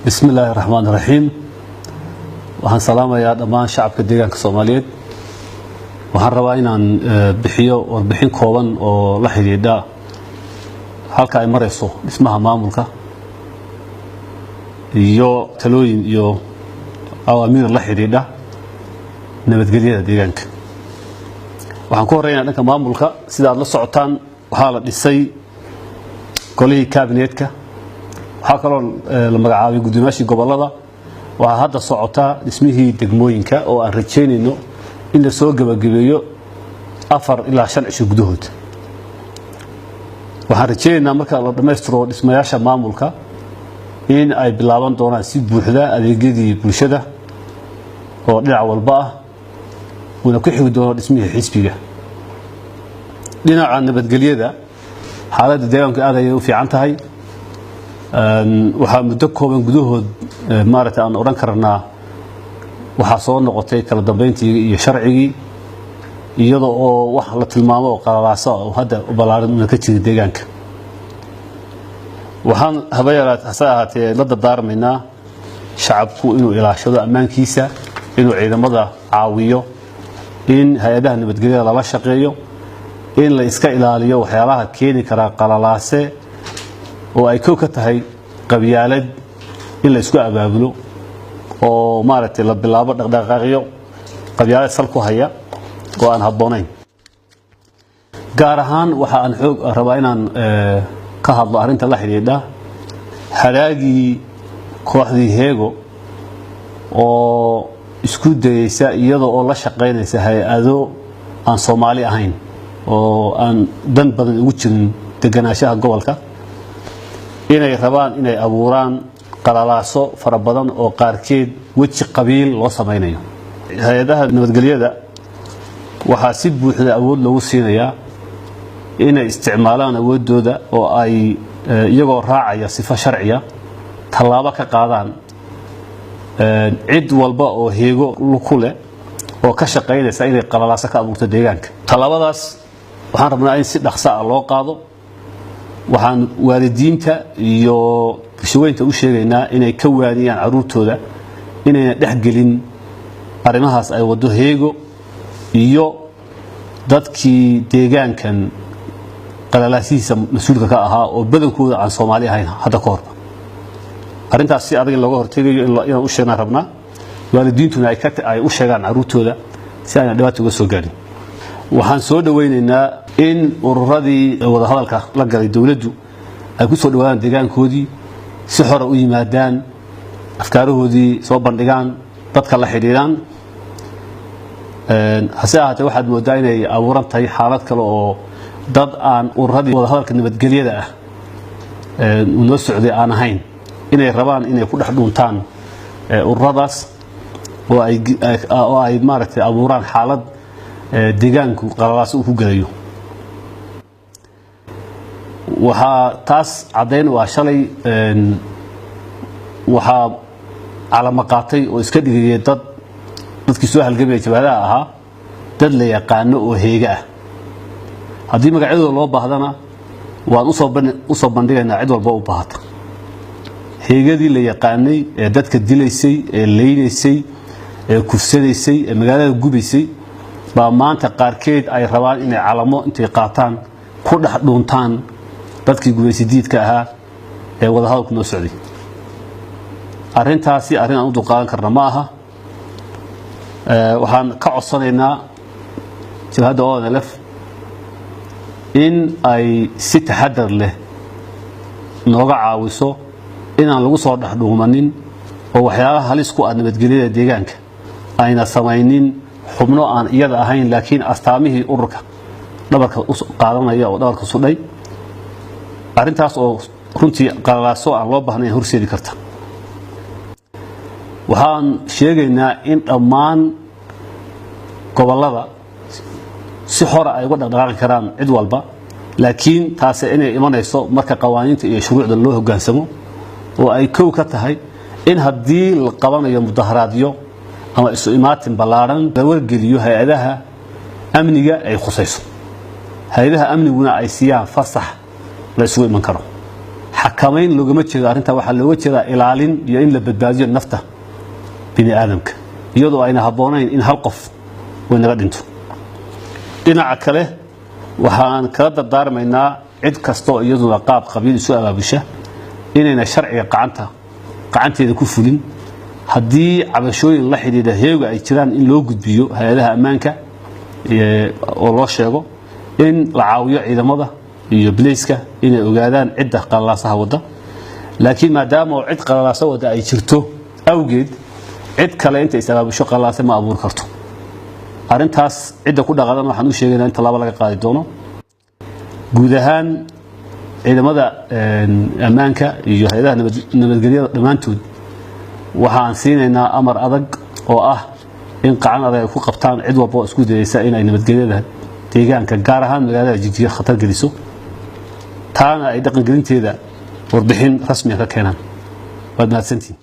بسم الله الرحمن الرحيم وحن سلام يا دمان شعبك deegaanka Soomaaliyeed waxaan rabaa inaan bixiyo warbixin kooban oo la xiriirda halka ay marayso dhismaha maamulka iyo talooyin iyo awaamiir la xiriirda nabadgelyada deegaanka waxaan ku horeynaa dhanka maamulka sida aad la socotaan waxa la dhisay golihii kabineetka waxa kaloo la magacaabay gudoomiyaashii gobolada waxa hadda socota dhismihii degmooyinka oo aan rajeynayno in la soo gabagabeeyo 4 ilaa 5 cisho gudahood waxaan rajeynaynaa marka la dhameystiro dhismayaasha maamulka in ay bilaaban doonaan si buuxda adeegyadii bulshada oo dhinac walba ah una ku xigi doono dhismihii xisbiga dhinaca nabadgelyada xaaladda deegaanka aad ayay u fiican tahay waxaa muddo kooban gudahood maaragtay aan oran karnaa waxa soo noqotay kala dambeyntii iyo sharcigii iyadoo oo wax la tilmaamo oo qalalaasa oo hadda u balaaran ka jira deegaanka waxaan habayaraad ahaatee la dardaarmaynaa shacabku inuu ilaashado ammaankiisa inuu ciidamada caawiyo in hay'adaha nabadgelyada lala shaqeeyo in la iska ilaaliyo waxyaalaha keeni kara qalalaase oo ay ka tahay qabyaalad in la isku abaabulo oo maaragtay la bilaabo dhaqdhaqaaqyo qabyaalad sal ku haya oo aan habboonayn gaar ahaan waxa aan xoog rabaa inaan ka hadlo arrinta la xiriirda haraagii kooxdii heego oo isku dayaysa iyadoo oo la shaqeynaysa hay'ado aan Soomaali ahayn oo aan dan badan ugu jirin deganaanshaha gobolka inay rabaan inay abuuraan qalalaaso fara badan oo qaarkeed waji qabiil loo samaynayo hay'adaha nabadgelyada waxa si buuxda awood loogu siinayaa inay isticmaalaan awoodooda oo ay iyagoo raacaya sifo sharciya talaabo ka qaadaan cid walba oo heego ku leh oo ka shaqeynaysa inay qalalaaso ka abuurto deegaanka talaabadaas waxaan rabnaa in si dhaqso ah loo qaado waxaan waalidiinta iyo bulshooyinka u sheegaynaa inay ka waaniyaan caruurtooda inayna dhexgelin arrimahaas ay wado heego iyo dadkii deegaankan qalalaasiisa mas'uulka ka ahaa oo badankooda aan Soomaali ahayn hadda ka hor arrintaas si adag looga hortegayo inaan u sheegnaa rabnaa waalidiintuna ay u sheegaan caruurtooda si ay dhibaato uga soo gaarin waxaan soo dhaweynaynaa in ururadii wada hadalka la galay dawladdu ay ku soo dhawaadaan deegaankoodii si xor u yimaadaan afkaarahoodii soo bandhigaan dadka la xiriiraan hase ahaatee waxaad moodaa inay abuuran tahay xaalad kale oo dad aan ururadii wada hadalka nabadgelyada ah noo socday aan ahayn inay rabaan inay ku dhex dhuuntaan ururadaas oo ay maaragtay abuuraan xaalad deegaanku qalalaas uu ku galayo waxa taas cadeyn waa shalay waxa calama qaatay oo iska dhigay dadkii soo halgamay jabhadaha ahaa dad la yaqaan oo heega ah hadii magacyadooda loo baahdana waan u soo bandhigaynaa cid walba u baahata heegadii la yaqaanay ee dadka dilaysay ee leynaysay ee kufsanaysay ee magaalada gubaysay ba maanta qaarkeed ay rabaan inay calamo intay qaataan ku dhex dhuuntaan dadkii gubaysidiidka ahaa ee wada hadalku noo socday arrintaasi arrin aan u dulqaadan karna ma aha waxaan ka codsanaynaa jabhadda ONLF in ay si taxadar leh nooga caawiso inaan lagu soo dhex dhuumanin oo waxyaalaha halis ku ah nabadgelyada deegaanka ayna samaynin xubno aan iyada ahayn laakiin astaamihii ururka dhabarka u qaadanaya oo dhabarka sudhay arrintaas oo runtii qalalaaso aan loo baahnayn horseedi karta waxaan sheegaynaa in dhammaan gobolada si xor ah ay uga dhaqdhaqaaqi karaan cid walba laakiin taas inay imanayso marka qawaaniinta iyo shuruucda loo hoggaansamo oo ay kow ka tahay in haddii la qabanayo mudaharaadyo ama isu imaatin balaaran la wargeliyo hay'adaha amniga ay khusayso hay'adaha amniguna ay siiyaan fasax la isugu iman karo xakamayn loogama jeedo arrinta waxa looga jeedaa ilaalin iyo in la badbaadiyo nafta bini aadamka iyadoo ayna habboonayn in hal qof uu naga dhinto dhinaca kale waxaan kala dardaarmaynaa cid kasta oo iyaduna qaab qabiil isu abaabusha inayna sharciga gacanteeda ku fulin haddii cabashooyin la xidhiidha heega ay jiraan in loo gudbiyo hay'adaha ammaanka oo loo sheego in la caawiyo ciidamada iyo bilayska inay ogaadaan cidda qalalaasaha wada laakiin maadaama cid qalalaasa wada ay jirto awgeed cid kale inta isabaabusho qalalaasa ma abuur karto arintaas cidda ku dhaqadan waxaan u sheegaynaa in talaabo laga qaadi doono guud ahaan ciidamada ammaanka iyo hay'adaha nabadgelyada dhamaantood waxaan siinaynaa amar adag oo ah in qacan adag ay ku qabtaan cid walba oo isku dayaysa inay nabadgelyada deegaanka gaar ahaan magaalada Jigjiga khatar geliso taana ay dhaqan gelinteeda warbixin rasmi ah ka keenaan waad mahadsantihiin